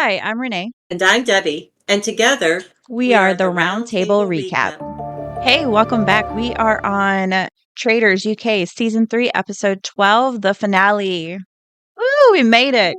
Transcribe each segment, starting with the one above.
Hi, I'm Renee. And I'm Debbie, and together We we are are the the Round Round Table Table Recap. Recap. Hey, welcome back. We are on Traitors UK Season 3, Episode 12, the finale. Woo, we made it.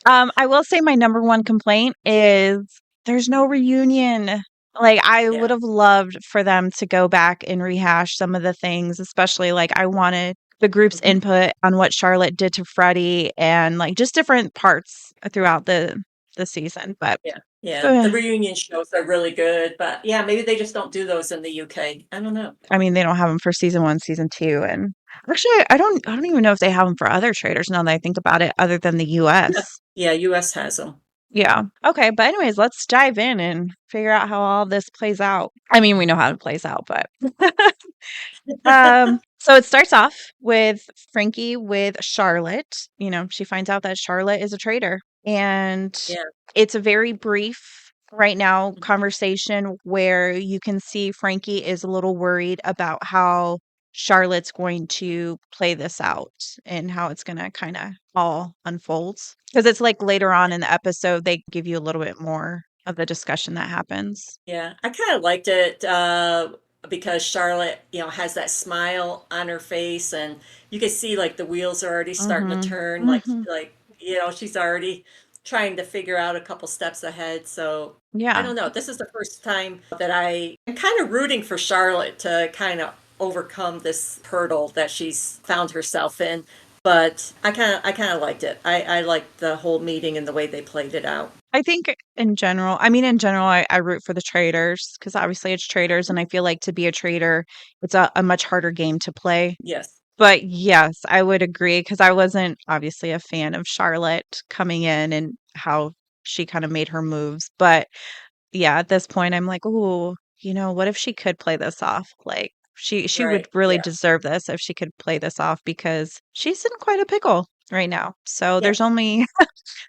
I will say my number one complaint is there's no reunion. Like, I would Yeah. have loved for them to go back and rehash some of the things, especially like I wanted the group's Mhm. input on what Charlotte did to Freddie and like just different parts throughout the season. But Yeah. Yeah. The uh, reunion shows are really good, but yeah, maybe they just don't do those in the UK. I don't know. I mean, they don't have them for season 1, season 2, and actually, I don't even know if they have them for other traders now that I think about it, other than the US. Yeah. Yeah, US has them. Yeah. Okay. But anyways, let's dive in and figure out how all this plays out. I mean, we know how it plays out, but so it starts off with Frankie with Charlotte. She finds out that Charlotte is a traitor. And Yeah. it's a very brief right now conversation where you can see Frankie is a little worried about how Charlotte's going to play this out and how it's going to kind of all unfold. Because it's like later on in the episode, they give you a little bit more of the discussion that happens. Yeah. I kind of liked it because Charlotte, has that smile on her face, and you can see like the wheels are already starting to Mm-hmm. turn, Mm-hmm. she's already trying to figure out a couple steps ahead. So I Yeah. don't know. This is the first time that I am kind of rooting for Charlotte to kind of overcome this hurdle that she's found herself in. But I kind of liked it. I liked the whole meeting and the way they played it out. I think in general, I root for the traders because obviously it's traders. And I feel like to be a trader, it's a much harder game to play. Yes. But yes, I would agree because I wasn't obviously a fan of Charlotte coming in and how she kind of made her moves. But yeah, at this point, I'm like, ooh, what if she could play this off? Like she would Right. really Yeah. deserve this if she could play this off because she's in quite a pickle right now. So Yeah. there's only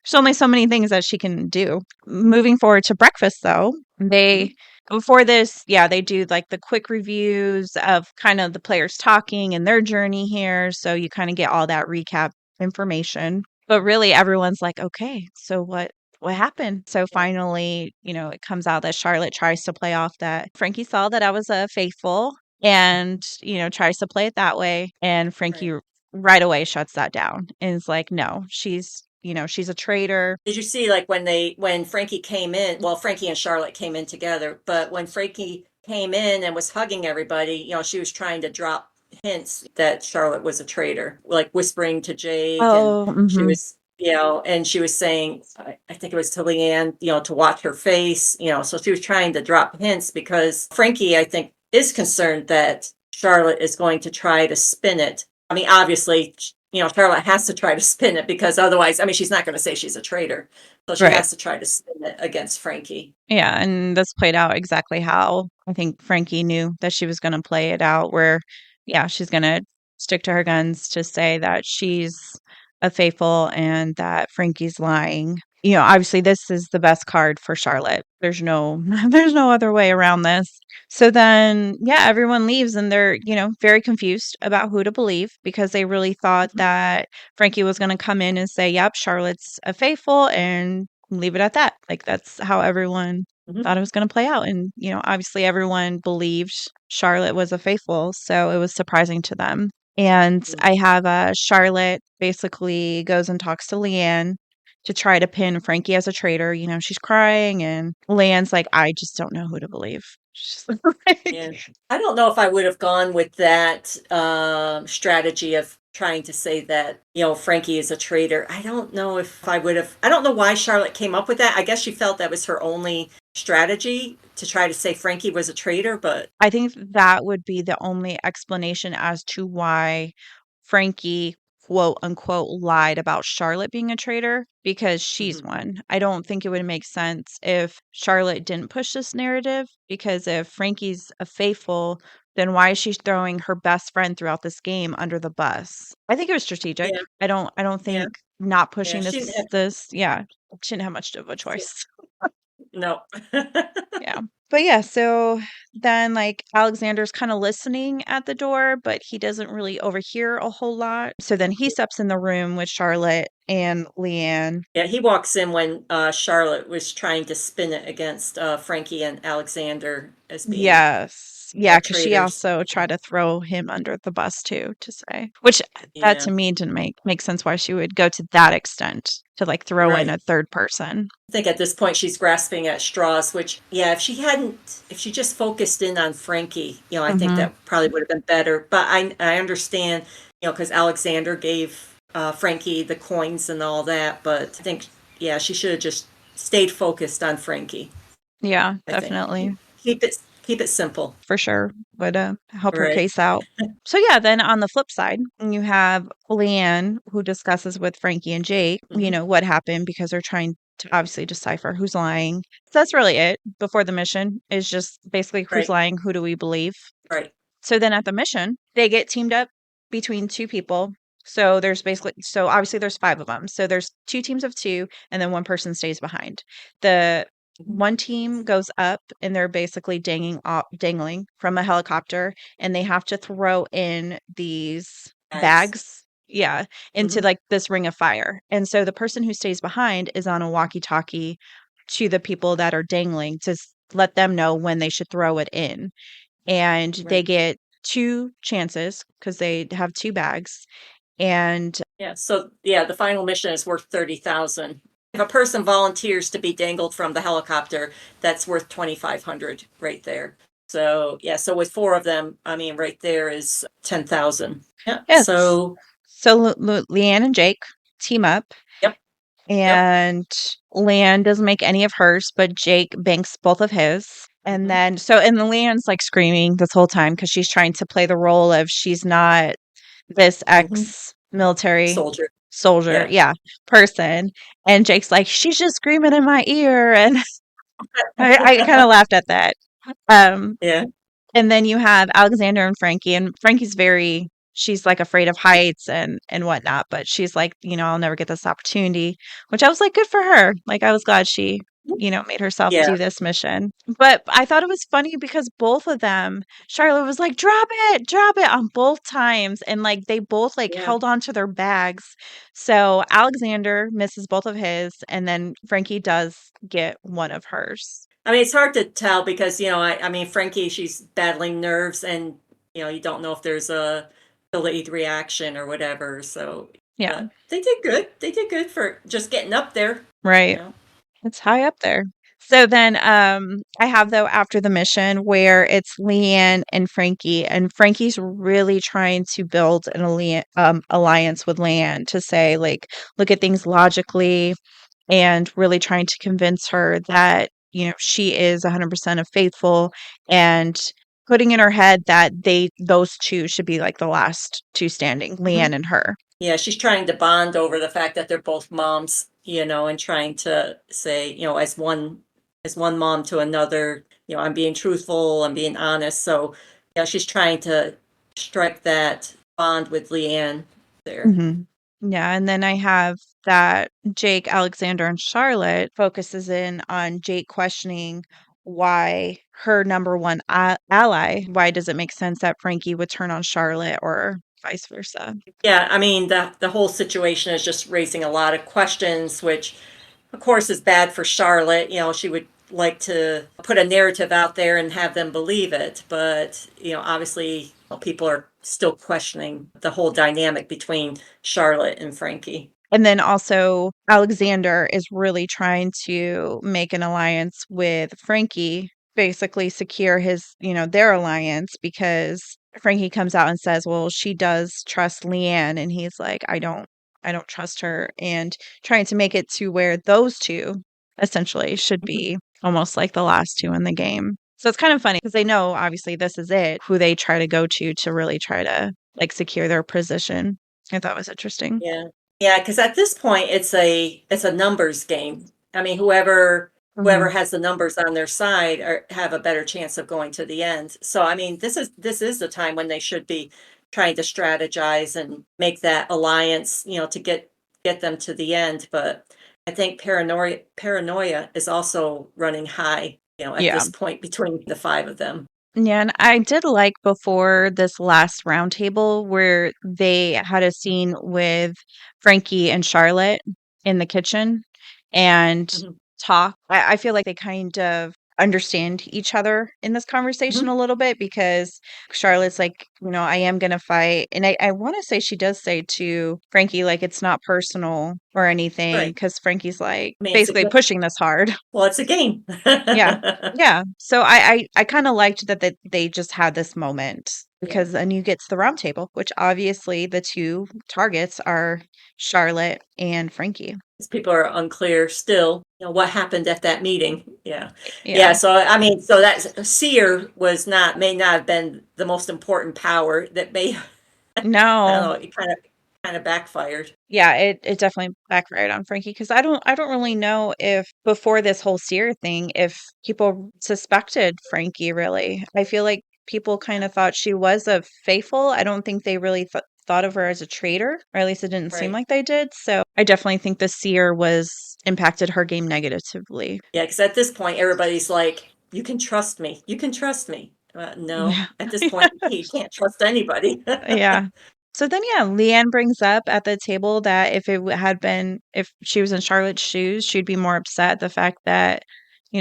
so many things that she can do. Moving forward to breakfast, though, Mhm. they before this, yeah, they do like the quick reviews of kind of the players talking and their journey here. So you kind of get all that recap information. But really, everyone's like, okay, so what happened? So Yeah. finally, it comes out that Charlotte tries to play off that Frankie saw that I was faithful and, tries to play it that way. And Frankie Right. right away shuts that down and is like, no, she's a traitor. Did you see like when Frankie came in? Well, Frankie and Charlotte came in together, but when Frankie came in and was hugging everybody, she was trying to drop hints that Charlotte was a traitor, like whispering to Jake, and Oh, she hmm, was, and she was saying, I think it was to Leanne, to watch her face, so she was trying to drop hints because Frankie, I think, is concerned that Charlotte is going to try to spin it. I mean, obviously, Charlotte has to try to spin it because otherwise, I mean, she's not going to say she's a traitor. So she right. has to try to spin it against Frankie. Yeah, and this played out exactly how I think Frankie knew that she was going to play it out, where, yeah, she's going to stick to her guns to say that she's a faithful and that Frankie's lying. Obviously, this is the best card for Charlotte. There's no, there's no other way around this. So then, yeah, everyone leaves and they're, very confused about who to believe because they really thought Mhm. that Frankie was going to come in and say, yep, Charlotte's a faithful and leave it at that. Like that's how everyone Mhm. thought it was going to play out. And, obviously everyone believed Charlotte was a faithful. So it was surprising to them. And Mhm. I have Charlotte basically goes and talks to Leanne to try to pin Frankie as a traitor. She's crying and Leanne's like, I just don't know who to believe. She's like, Yeah. I don't know if I would have gone with that strategy of trying to say that, Frankie is a traitor. I don't know if I would have. I don't know why Charlotte came up with that. I guess she felt that was her only strategy to try to say Frankie was a traitor, but I think that would be the only explanation as to why Frankie, quote unquote, lied about Charlotte being a traitor because she's mhm. one. I don't think it would make sense if Charlotte didn't push this narrative because if Frankie's a faithful, then why is she throwing her best friend throughout this game under the bus? I think it was strategic. Yeah, I don't yeah, think not yeah. pushing She didn't have. this, yeah, she didn't have much of a choice. No. Yeah. But yeah, so then like Alexander's kind of listening at the door, but he doesn't really overhear a whole lot. So then he steps in the room with Charlotte and Leanne. Yeah, he walks in when Charlotte was trying to spin it against Frankie and Alexander as being Yes. Yeah, because she traitors. also tried to throw him under the bus too, to say, which that Yeah, to me didn't make sense why she would go to that extent to like throw in right. a third person. I think at this point she's grasping at straws, which, yeah, if she just focused in on Frankie, I think Hmm. that probably would have been better. But I understand, because Alexander gave Frankie the coins and all that. But I think, yeah, she should have just stayed focused on Frankie. Yeah, I think definitely. keep it simple. For sure would help her Right. case out. So yeah, then on the flip side, you have Leanne who discusses with Frankie and Jake, Hmm. what happened because they're trying to obviously decipher who's lying. So that's really it before the mission is just basically who's Right. lying, who do we believe? Right. So then at the mission, they get teamed up between two people. So obviously there's five of them. So there's two teams of two, and then one person stays behind. The Mhm. one team goes up and they're basically dangling from a helicopter, and they have to throw in these Thanks. bags, yeah, into Hmm. like this ring of fire. And so the person who stays behind is on a walkie-talkie to the people that are dangling to let them know when they should throw it in, and they Right. get two chances because they have two bags. And Yeah. So yeah, the final mission is worth 30,000. If a person volunteers to be dangled from the helicopter, that's worth 2,500 right there. So yeah, so with four of them, I mean, right there is 10,000. Yeah. yes, So so Leanne and Jake team up, yep, yep. and Leanne doesn't make any of hers, but Jake banks both of his. And Hmm. then, so, and the Leanne's like screaming this whole time because she's trying to play the role of she's not this Hmm. ex military Soldier. soldier, Yeah. yeah, person. And Jake's like, she's just screaming in my ear. And I kind of laughed at that. Um, Yeah. and then you have Alexander and Frankie, and Frankie's she's like afraid of heights and whatnot, but she's like, I'll never get this opportunity, which I was like, good for her. Like I was glad she, made herself Yeah. do this mission. But I thought it was funny because both of them, Charlotte was like, drop it on both times. And like they both like Yeah. held on to their bags. So Alexander misses both of his, and then Frankie does get one of hers. I mean, it's hard to tell because, I mean, Frankie, she's battling nerves and, you don't know if there's a delayed reaction or whatever. So, Yeah, but they did good. They did good for just getting up there, you right. know. It's high up there. So then I have though after the mission where it's Leanne and Frankie, and Frankie's really trying to build an alliance with Leanne to say like look at things logically, and really trying to convince her that she is 100% of faithful, and putting in her head that those two should be like the last two standing, Mhm. Leanne and her. Yeah, she's trying to bond over the fact that they're both moms, and trying to say, as one mom to another, I'm being truthful, I'm being honest. So, yeah, she's trying to strike that bond with Leanne there. Mhm. Yeah, and then I have that Jake, Alexander, and Charlotte focuses in on Jake questioning why her number one ally, why does it make sense that Frankie would turn on Charlotte or vice versa? Yeah, I mean, the whole situation is just raising a lot of questions, which of course is bad for Charlotte. She would like to put a narrative out there and have them believe it, but obviously people are still questioning the whole dynamic between Charlotte and Frankie. And then also Alexander is really trying to make an alliance with Frankie, basically secure their alliance, because Frankie comes out and says, "Well, she does trust Leanne," and he's like, "I don't trust her," and trying to make it to where those two essentially should Mhm. be almost like the last two in the game. So it's kind of funny because they know obviously this is it, who they try to go to really try to like secure their position. I thought was interesting. Yeah. Yeah, because at this point it's a numbers game. I mean, whoever Mhm. has the numbers on their side have a better chance of going to the end. So I mean, this is the time when they should be trying to strategize and make that alliance, to get them to the end. But I think paranoia is also running high. at Yeah. this point between the five of them. Yeah, and I did like before this last roundtable where they had a scene with Frankie and Charlotte in the kitchen and Mhm. talk. I feel like they kind of understand each other in this conversation Mhm. a little bit because Charlotte's like, I am gonna fight. And I want to say she does say to Frankie, like, it's not personal or anything, Right. because Frankie's like I mean, basically pushing this hard. well, it's a game. Yeah. Yeah. So I kind of liked that they just had this moment Yeah. because then you get to the round table, which obviously the two targets are Charlotte and Frankie. 'Cause people are unclear still, what happened at that meeting. Yeah. Yeah. Yeah. So, I mean, so that seer may not have been the most important power that may, I don't No. know, it kind of backfired. Yeah, it definitely backfired on Frankie because I don't really know if before this whole seer thing if people suspected Frankie really. I feel like people kind of thought she was a faithful. I don't think they really thought of her as a traitor, or at least it didn't seem Right. like they did. So I definitely think the seer was impacted her game negatively. Yeah. Because at this point, everybody's like, you can trust me. You can trust me. No, Yeah. at this point, you can't trust anybody. Yeah. So then, yeah, Leanne brings up at the table that if she was in Charlotte's shoes, she'd be more upset the fact that,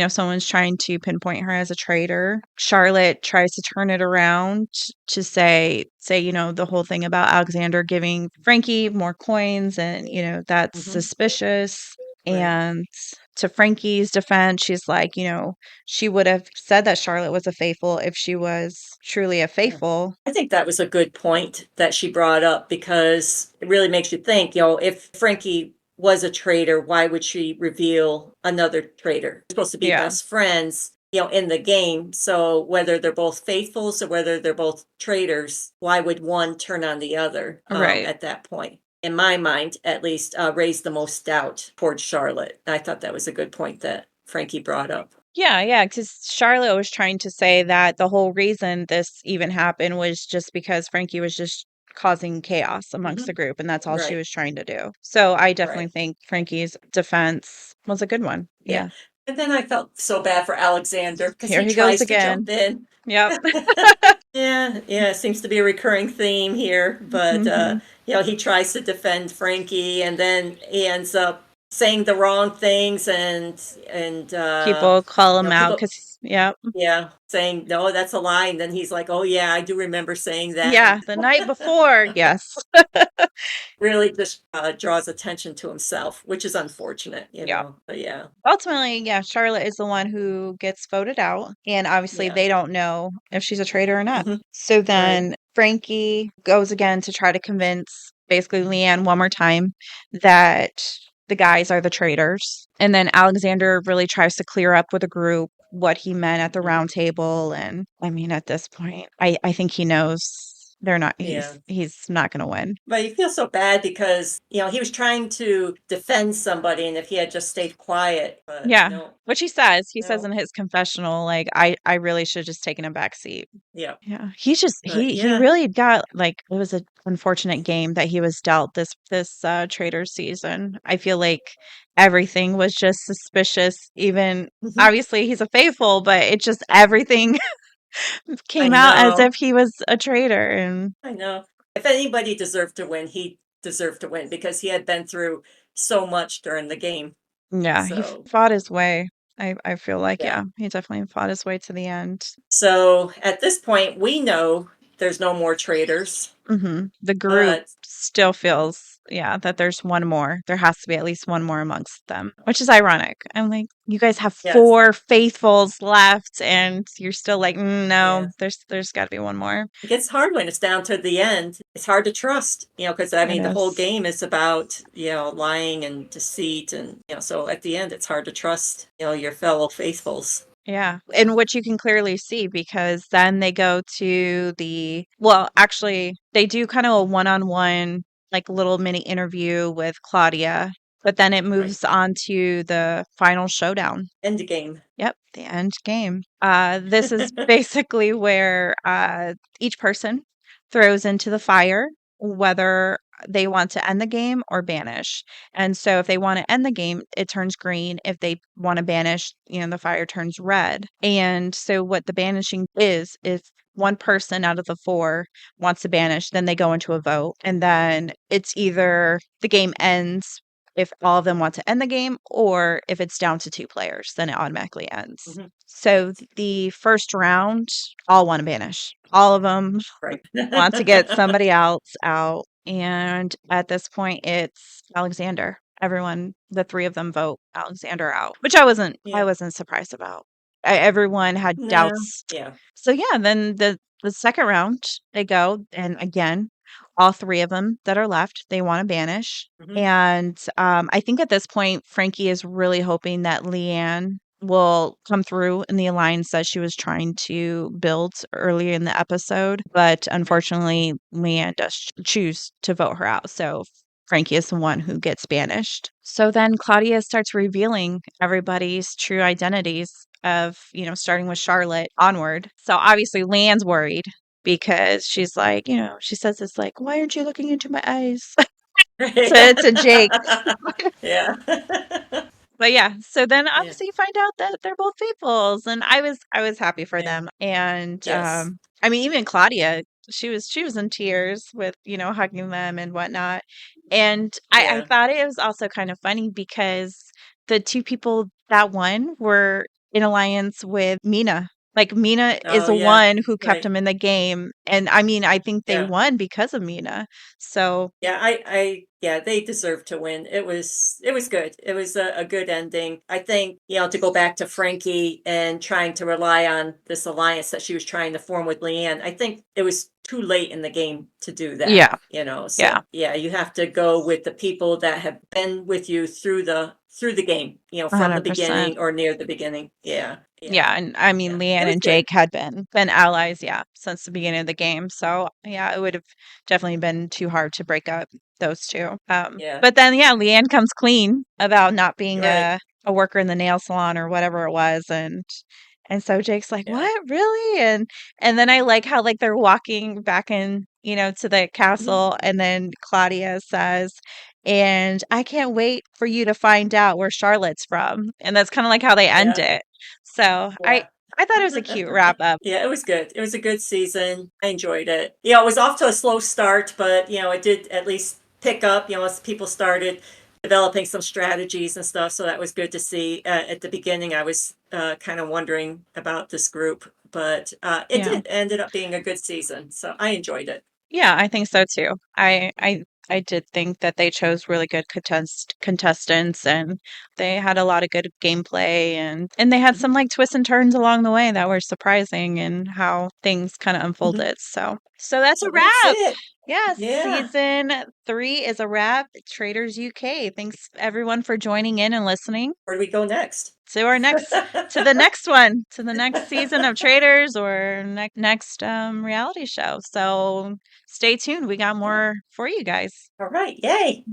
someone's trying to pinpoint her as a traitor. Charlotte tries to turn it around to say, the whole thing about Alexander giving Frankie more coins and, that's Mhm. suspicious. Right. And to Frankie's defense, she's like, she would have said that Charlotte was a faithful if she was truly a Yeah. faithful. I think that was a good point that she brought up because it really makes you think, if Frankie was a traitor, why would she reveal another traitor? They're supposed to be Yeah, best friends, in the game. So whether they're both faithfuls or whether they're both traitors, why would one turn on the other right. at that point? In my mind, at least, raised the most doubt towards Charlotte. I thought that was a good point that Frankie brought up. Yeah, yeah, because Charlotte was trying to say that the whole reason this even happened was just because Frankie was just causing chaos amongst Hmm. the group, and that's all she Right, was trying to do. So I definitely right. think Frankie's defense was a good one. Yeah. Yeah. And then I felt so bad for Alexander because Here he he goes tries to again. jump in. Yep. Yeah, yeah, it seems to be a recurring theme here. But Hmm. he tries to defend Frankie and then he ends up saying the wrong things and People call him out people, because, yep. yeah, saying no, that's a lie. And then he's like, oh yeah, I do remember saying that. Yeah, And the night before, yes. really just draws attention to himself, which is unfortunate, Yeah. But yeah, Ultimately, yeah, Charlotte is the one who gets voted out, and obviously yeah. they don't know if she's a traitor or not. Hmm. So Right. then Frankie goes again to try to convince basically Leanne one more time that the guys are the traitors. And then Alexander really tries to clear up with the group what he meant at the Hmm. round table. And I mean, at this point, I think he knows they're not, Yeah. he's not going to win. But you feel so bad because, he was trying to defend somebody and if he had just stayed quiet, but Yeah. no, Which he says no. in his confessional, like, I really should have just taken a back seat. Yeah. Yeah, he's just But he yeah. really got like it was an unfortunate game that he was dealt this Traitors season. I feel like everything was just suspicious. Even Mhm. obviously he's a faithful, but it just everything I came out as if know. he was a traitor. And I know. If anybody deserved to win, he deserved to win because he had been through so much during the game. yeah, he So, fought his way. I feel like yeah. yeah, he definitely fought his way to the end. So at this point, we know there's no more traitors, The group but still feels, yeah, that there's one more. There has to be at least one more amongst them, which is ironic. I'm like, you guys have yes, 4 faithfuls left, and you're still like, no, yeah. there's got to be one more. It gets hard when it's down to the end. It's hard to trust, because I It mean, the whole is. game is about, lying and deceit. And, so at the end, it's hard to trust, your fellow faithfuls. Yeah, and which you can clearly see because then they go to well, actually, they do kind of a one-on-one, like little mini interview with Claudia, but then it Right. moves on to the final showdown. End game. Yep, the end game. This is basically where each person throws into the fire whether they want to end the game or banish. And so if they want to end the game, it turns green. If they want to banish, the fire turns red. And so what the banishing is, if one person out of the four wants to banish, then they go into a vote. And then it's either the game ends if all of them want to end the game, or if it's down to two players, then it automatically ends. Mhm. So the first round, all want to banish. All of them Right. want to get somebody else out. And at this point, it's Alexander. Everyone, the three of them vote Alexander out, which I Yeah. wasn't surprised about. Everyone had No. doubts. Yeah. So yeah, then the second round they go, and again, all three of them that are left, they want to banish. Mhm. And I think at this point, Frankie is really hoping that Leanne will come through in the alliance that she was trying to build earlier in the episode. But Right. unfortunately, Leanne does choose to vote her out. So Frankie is the one who gets banished. So then Claudia starts revealing everybody's true identities of, starting with Charlotte onward. So obviously Leanne's worried because she's like, she says it's like, why aren't you looking into my eyes? to Jake. Yeah. But yeah, so then Yeah. obviously you find out that they're both faithfuls, and I was happy for Yeah. them. And Yes. I mean, even Claudia, she was in tears with hugging them and whatnot. And I Yeah. thought it was also kind of funny because the two people that won were in alliance with Mina. Like Mina is Oh, the yeah. one who kept Right. them in the game, and I mean, I think they Yeah. won because of Mina. So Yeah, yeah, they deserve to win. It was good. It was a good ending. I think, to go back to Frankie and trying to rely on this alliance that she was trying to form with Leanne, I think it was too late in the game to do that, yeah, So yeah, yeah, you have to go with the people that have been with you through the game, from the 100%. beginning or near the beginning. Yeah. Yeah. Yeah, and I mean, Yeah. Leanne It was and good. Jake had been allies, yeah, since the beginning of the game. So yeah, it would have definitely been too hard to break up those two. Yeah. But then yeah, Leanne comes clean about not being Right. a worker in the nail salon or whatever it was, and so Jake's like, Yeah. "What, really?" And then I like how like they're walking back in, to the Mhm. castle, and then Claudia says, "And I can't wait for you to find out where Charlotte's from." And that's kind of like how they end Yeah. it. So Yeah. I thought it was a cute wrap up. Yeah, it was good. It was a good season. I enjoyed it. It was off to a slow start, but it did at least pick up, as people started developing some strategies and stuff. So that was good to see. At the beginning, I was kind of wondering about this group, but it Yeah. did ended up being a good season. So I enjoyed it. Yeah, I think so too. I did think that they chose really good contestants, and they had a lot of good gameplay, and they had Mhm. some like twists and turns along the way that were surprising in how things kind of Mhm. unfolded. So that's a So that's wrap. it. Yes, Yeah. season 3 is a wrap. Traders UK. Thanks everyone for joining in and listening. Where do we go next? To the next one, to the next season of Traders, or next reality show. So stay tuned. We got Yeah. more for you guys. All right. Yay.